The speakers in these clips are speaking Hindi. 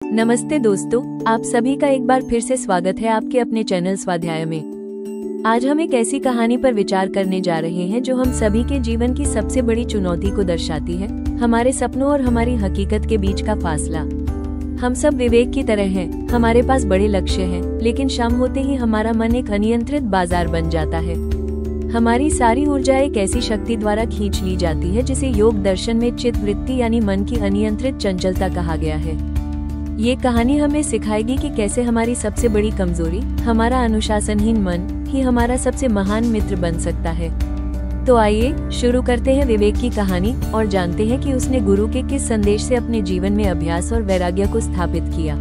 नमस्ते दोस्तों, आप सभी का एक बार फिर से स्वागत है आपके अपने चैनल स्वाध्याय में। आज हम एक ऐसी कहानी पर विचार करने जा रहे हैं जो हम सभी के जीवन की सबसे बड़ी चुनौती को दर्शाती है, हमारे सपनों और हमारी हकीकत के बीच का फासला। हम सब विवेक की तरह हैं, हमारे पास बड़े लक्ष्य हैं, लेकिन शाम होते ही हमारा मन एक अनियंत्रित बाजार बन जाता है। हमारी सारी ऊर्जा एक ऐसी शक्ति द्वारा खींच ली जाती है जिसे योग दर्शन में चित्त वृत्ति यानी मन की अनियंत्रित चंचलता कहा गया है। ये कहानी हमें सिखाएगी कि कैसे हमारी सबसे बड़ी कमजोरी, हमारा अनुशासनहीन मन, ही हमारा सबसे महान मित्र बन सकता है। तो आइए शुरू करते हैं विवेक की कहानी और जानते हैं कि उसने गुरु के किस संदेश से अपने जीवन में अभ्यास और वैराग्य को स्थापित किया।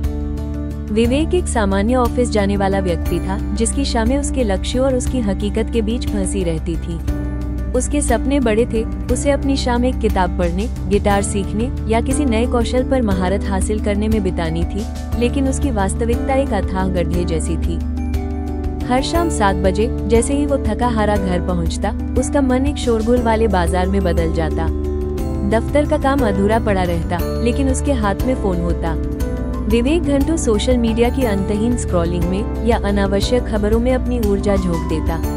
विवेक एक सामान्य ऑफिस जाने वाला व्यक्ति था जिसकी शामें उसके लक्ष्यों और उसकी हकीकत के बीच फंसी रहती थी। उसके सपने बड़े थे, उसे अपनी शाम एक किताब पढ़ने, गिटार सीखने या किसी नए कौशल पर महारत हासिल करने में बितानी थी, लेकिन उसकी वास्तविकता एक अथाह गड्ढे जैसी थी। हर शाम 7 बजे जैसे ही वो थका हारा घर पहुंचता, उसका मन एक शोरगुल वाले बाजार में बदल जाता। दफ्तर का काम अधूरा पड़ा रहता, लेकिन उसके हाथ में फोन होता। विवेक घंटों सोशल मीडिया की अंतहीन स्क्रॉलिंग में या अनावश्यक खबरों में अपनी ऊर्जा झोंक देता।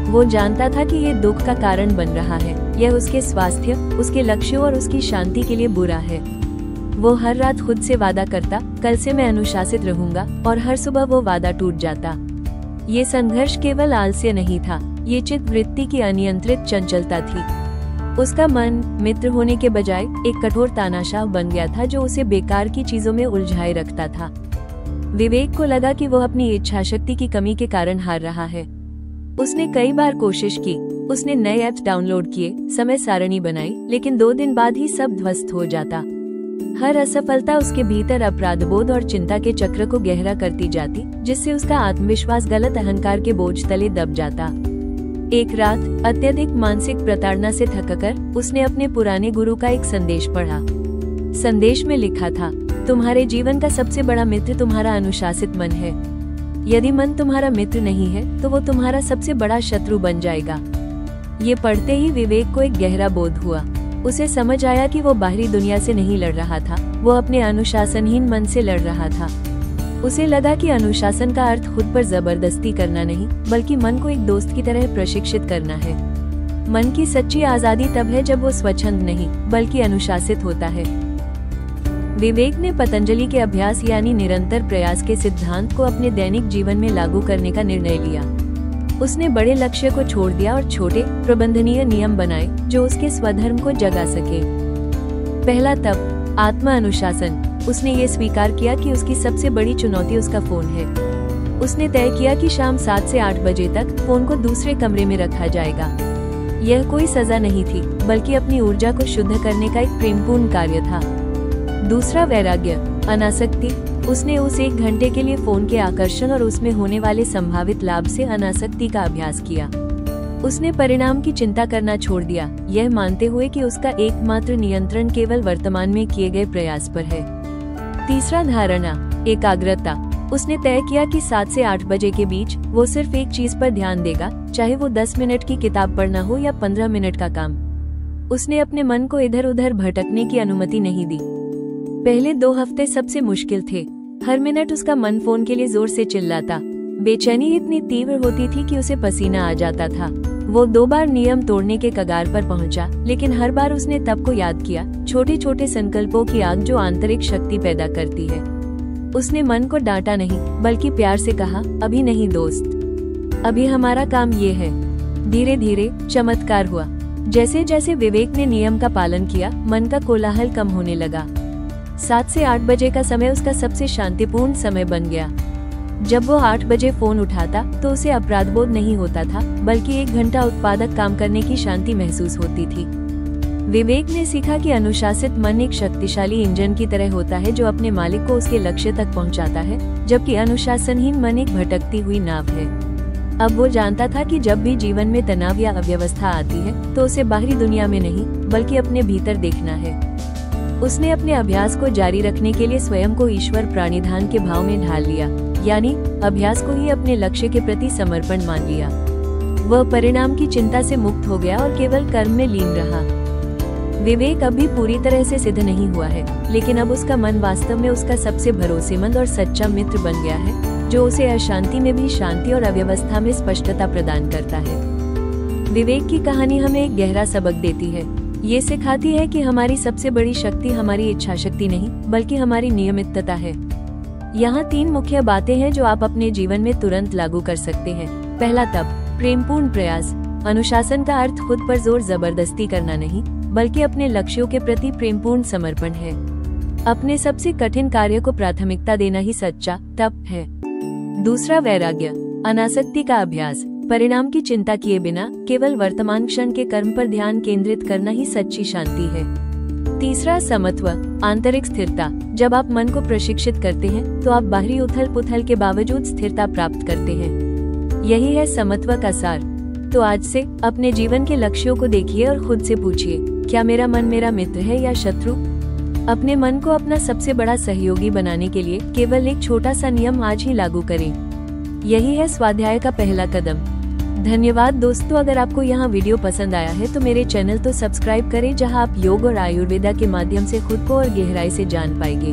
वो जानता था कि ये दुख का कारण बन रहा है, यह उसके स्वास्थ्य, उसके लक्ष्यों और उसकी शांति के लिए बुरा है। वो हर रात खुद से वादा करता, कल से मैं अनुशासित रहूंगा, और हर सुबह वो वादा टूट जाता। ये संघर्ष केवल आलस्य नहीं था, ये चित्त वृत्ति की अनियंत्रित चंचलता थी। उसका मन मित्र होने के बजाय एक कठोर तानाशाह बन गया था जो उसे बेकार की चीजों में उलझाए रखता था। विवेक को लगा कि वो अपनी इच्छाशक्ति की कमी के कारण हार रहा है। उसने कई बार कोशिश की, उसने नए ऐप्स डाउनलोड किए, समय सारणी बनाई, लेकिन 2 दिन बाद ही सब ध्वस्त हो जाता। हर असफलता उसके भीतर अपराधबोध और चिंता के चक्र को गहरा करती जाती, जिससे उसका आत्मविश्वास गलत अहंकार के बोझ तले दब जाता। एक रात अत्यधिक मानसिक प्रताड़ना से थककर उसने अपने पुराने गुरु का एक संदेश पढ़ा। संदेश में लिखा था, तुम्हारे जीवन का सबसे बड़ा मित्र तुम्हारा अनुशासित मन है। यदि मन तुम्हारा मित्र नहीं है तो वो तुम्हारा सबसे बड़ा शत्रु बन जाएगा। ये पढ़ते ही विवेक को एक गहरा बोध हुआ। उसे समझ आया कि वो बाहरी दुनिया से नहीं लड़ रहा था, वो अपने अनुशासनहीन मन से लड़ रहा था। उसे लगा कि अनुशासन का अर्थ खुद पर जबरदस्ती करना नहीं, बल्कि मन को एक दोस्त की तरह प्रशिक्षित करना है। मन की सच्ची आजादी तब है जब वो स्वच्छंद नहीं, बल्कि अनुशासित होता है। विवेक ने पतंजलि के अभ्यास यानी निरंतर प्रयास के सिद्धांत को अपने दैनिक जीवन में लागू करने का निर्णय लिया। उसने बड़े लक्ष्य को छोड़ दिया और छोटे प्रबंधनीय नियम बनाए जो उसके स्वधर्म को जगा सके। पहला तप, आत्मा अनुशासन। उसने ये स्वीकार किया कि उसकी सबसे बड़ी चुनौती उसका फोन है। उसने तय किया कि शाम 7 से 8 बजे तक फोन को दूसरे कमरे में रखा जाएगा। यह कोई सजा नहीं थी, बल्कि अपनी ऊर्जा को शुद्ध करने का एक प्रेमपूर्ण कार्य था। दूसरा वैराग्य, अनासक्ति। उसने उस 1 घंटे के लिए फोन के आकर्षण और उसमें होने वाले संभावित लाभ से अनासक्ति का अभ्यास किया। उसने परिणाम की चिंता करना छोड़ दिया, यह मानते हुए कि उसका एकमात्र नियंत्रण केवल वर्तमान में किए गए प्रयास पर है। तीसरा धारणा, एकाग्रता। उसने तय किया कि 7 से 8 बजे के बीच वो सिर्फ एक चीज पर ध्यान देगा, चाहे वो 10 मिनट की किताब पढ़ना हो या 15 मिनट का काम। उसने अपने मन को इधर उधर भटकने की अनुमति नहीं दी। पहले 2 हफ्ते सबसे मुश्किल थे। हर मिनट उसका मन फोन के लिए जोर से चिल्लाता। बेचैनी इतनी तीव्र होती थी कि उसे पसीना आ जाता था। वो 2 बार नियम तोड़ने के कगार पर पहुंचा, लेकिन हर बार उसने तब को याद किया, छोटे छोटे संकल्पों की आग जो आंतरिक शक्ति पैदा करती है। उसने मन को डांटा नहीं, बल्कि प्यार से कहा, अभी नहीं दोस्त, अभी हमारा काम ये है। धीरे धीरे चमत्कार हुआ। जैसे जैसे विवेक ने नियम का पालन किया, मन का कोलाहल कम होने लगा। 7 से 8 बजे का समय उसका सबसे शांतिपूर्ण समय बन गया। जब वो 8 बजे फोन उठाता तो उसे अपराधबोध नहीं होता था, बल्कि 1 घंटा उत्पादक काम करने की शांति महसूस होती थी। विवेक ने सीखा कि अनुशासित मन एक शक्तिशाली इंजन की तरह होता है जो अपने मालिक को उसके लक्ष्य तक पहुंचाता है, जबकि अनुशासनहीन मन एक भटकती हुई नाव है। अब वो जानता था कि जब भी जीवन में तनाव या अव्यवस्था आती है तो उसे बाहरी दुनिया में नहीं, बल्कि अपने भीतर देखना है। उसने अपने अभ्यास को जारी रखने के लिए स्वयं को ईश्वर प्राणिधान के भाव में ढाल लिया, यानी अभ्यास को ही अपने लक्ष्य के प्रति समर्पण मान लिया। वह परिणाम की चिंता से मुक्त हो गया और केवल कर्म में लीन रहा। विवेक अभी पूरी तरह से सिद्ध नहीं हुआ है, लेकिन अब उसका मन वास्तव में उसका सबसे भरोसेमंद और सच्चा मित्र बन गया है, जो उसे अशांति में भी शांति और अव्यवस्था में स्पष्टता प्रदान करता है। विवेक की कहानी हमें एक गहरा सबक देती है। ये सिखाती है कि हमारी सबसे बड़ी शक्ति हमारी इच्छा शक्ति नहीं, बल्कि हमारी नियमितता है। यहाँ 3 मुख्य बातें हैं जो आप अपने जीवन में तुरंत लागू कर सकते हैं। पहला तप, प्रेमपूर्ण प्रयास। अनुशासन का अर्थ खुद पर जोर जबरदस्ती करना नहीं, बल्कि अपने लक्ष्यों के प्रति प्रेमपूर्ण समर्पण है। अपने सबसे कठिन कार्य को प्राथमिकता देना ही सच्चा तप है। दूसरा वैराग्य, अनासक्ति का अभ्यास। परिणाम की चिंता किए बिना केवल वर्तमान क्षण के कर्म पर ध्यान केंद्रित करना ही सच्ची शांति है। तीसरा समत्व, आंतरिक स्थिरता। जब आप मन को प्रशिक्षित करते हैं तो आप बाहरी उथल पुथल के बावजूद स्थिरता प्राप्त करते हैं। यही है समत्व का सार। तो आज से अपने जीवन के लक्ष्यों को देखिए और खुद से पूछिए, क्या मेरा मन मेरा मित्र है या शत्रु? अपने मन को अपना सबसे बड़ा सहयोगी बनाने के लिए केवल एक छोटा सा नियम आज ही लागू करें। यही है स्वाध्याय का पहला कदम। धन्यवाद दोस्तों, अगर आपको यहाँ वीडियो पसंद आया है तो मेरे चैनल तो सब्सक्राइब करें, जहाँ आप योग और आयुर्वेदा के माध्यम से खुद को और गहराई से जान पाएंगे।